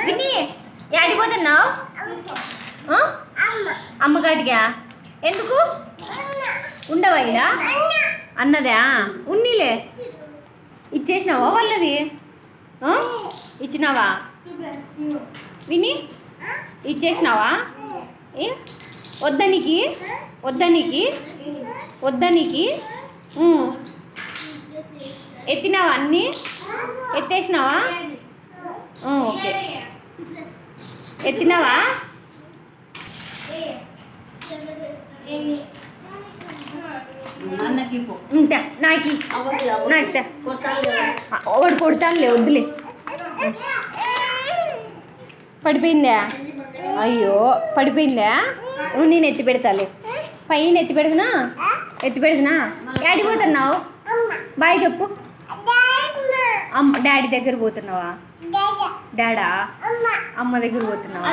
విని ఆడిపోతున్నావు అమ్మగాడిగా ఎందుకు ఉండవా ఇలా అన్నదా ఉన్నీలే ఇచ్చేసినావా వాళ్ళవి ఇచ్చినావా విని ఇచ్చేసినావా వద్దనికి వద్దనికి వద్దనికి ఎత్తినావా అన్నీ ఎత్తేసినావా ఓకే ఎత్తినావా నాకి ఒకటి కొడతానులే వద్దులే పడిపోయిందా అయ్యో పడిపోయిందా నేను ఎత్తి పెడతాలే పైన ఎత్తి పెడదునా ఆడిపోతున్నావు బాయ్ చెప్పు డాడీ దగ్గర పోతున్నావా డాడా అమ్మ దగ్గర పోతున్నావా